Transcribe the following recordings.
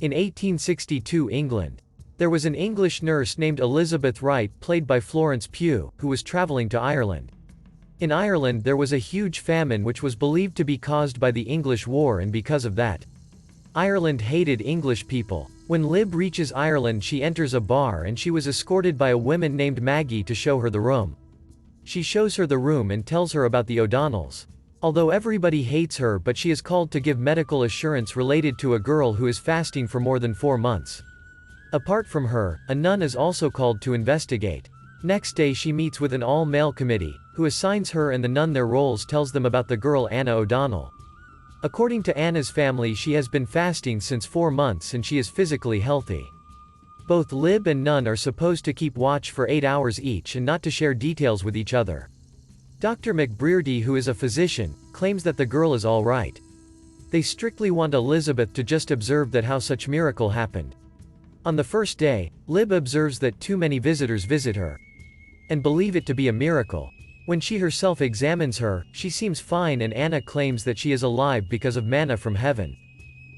In 1862 England, there was an English nurse named Elizabeth Wright, played by Florence Pugh, who was traveling to Ireland. In Ireland there was a huge famine which was believed to be caused by the English war, and because of that, Ireland hated English people. When Lib reaches Ireland, she enters a bar and she was escorted by a woman named Maggie to show her the room. She shows her the room and tells her about the O'Donnells. Although everybody hates her, but she is called to give medical assurance related to a girl who is fasting for more than 4 months. Apart from her, a nun is also called to investigate. Next day she meets with an all-male committee, who assigns her and the nun their roles, tells them about the girl Anna O'Donnell. According to Anna's family, she has been fasting since 4 months and she is physically healthy. Both Lib and Nun are supposed to keep watch for 8 hours each and not to share details with each other. Dr. McBrearty, who is a physician, claims that the girl is all right. They strictly want Elizabeth to just observe that how such miracle happened. On the first day, Lib observes that too many visitors visit her and believe it to be a miracle. When she herself examines her, she seems fine, and Anna claims that she is alive because of manna from heaven.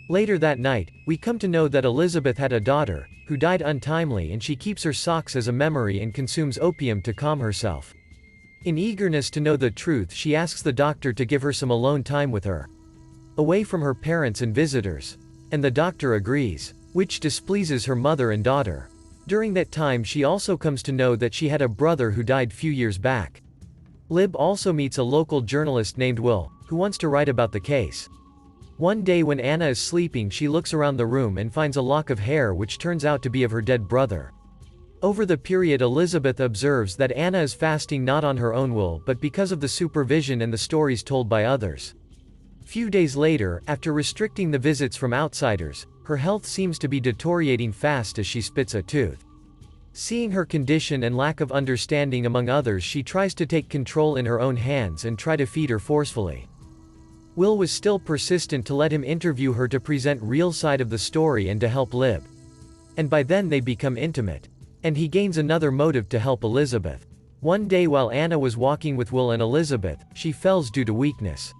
Later that night, we come to know that Elizabeth had a daughter, who died untimely, and she keeps her socks as a memory and consumes opium to calm herself. In eagerness to know the truth, she asks the doctor to give her some alone time with her, away from her parents and visitors. And the doctor agrees, which displeases her mother and daughter. During that time she also comes to know that she had a brother who died few years back. Lib also meets a local journalist named Will, who wants to write about the case. One day when Anna is sleeping, she looks around the room and finds a lock of hair which turns out to be of her dead brother. Over the period, Elizabeth observes that Anna is fasting not on her own will but because of the supervision and the stories told by others. Few days later, after restricting the visits from outsiders, her health seems to be deteriorating fast as she spits a tooth. Seeing her condition and lack of understanding among others, she tries to take control in her own hands and try to feed her forcefully. Will was still persistent to let him interview her to present real side of the story and to help Lib. And by then they become intimate. And he gains another motive to help Elizabeth. One day while Anna was walking with Will and Elizabeth, she falls due to weakness.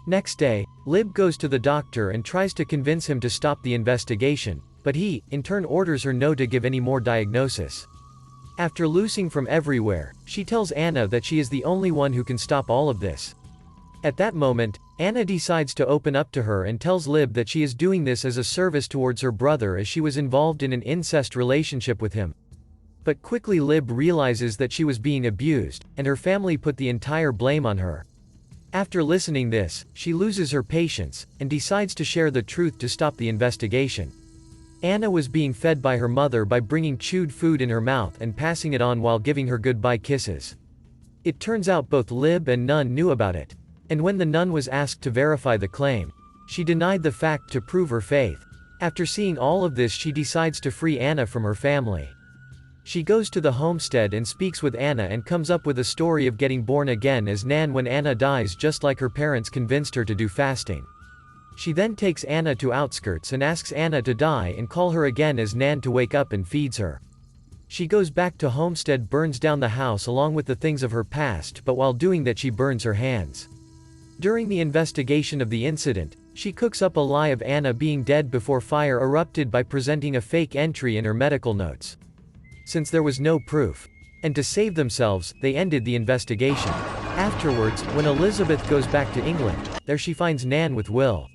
Next day, Lib goes to the doctor and tries to convince him to stop the investigation, but he, in turn, orders her no to give any more diagnosis. After losing from everywhere, she tells Anna that she is the only one who can stop all of this. At that moment, Anna decides to open up to her and tells Lib that she is doing this as a service towards her brother, as she was involved in an incest relationship with him. But quickly Lib realizes that she was being abused, and her family put the entire blame on her. After listening this, she loses her patience, and decides to share the truth to stop the investigation. Anna was being fed by her mother by bringing chewed food in her mouth and passing it on while giving her goodbye kisses. It turns out both Lib and Nun knew about it. And when the nun was asked to verify the claim, she denied the fact to prove her faith. After seeing all of this, she decides to free Anna from her family. She goes to the homestead and speaks with Anna and comes up with a story of getting born again as Nan when Anna dies, just like her parents convinced her to do fasting. She then takes Anna to outskirts and asks Anna to die and call her again as Nan to wake up and feeds her. She goes back to homestead, burns down the house along with the things of her past, but while doing that she burns her hands. During the investigation of the incident, she cooks up a lie of Anna being dead before fire erupted by presenting a fake entry in her medical notes. Since there was no proof, and to save themselves, they ended the investigation. Afterwards, when Elizabeth goes back to England, there she finds Nan with Will.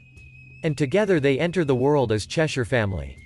And together they enter the world as Cheshire family.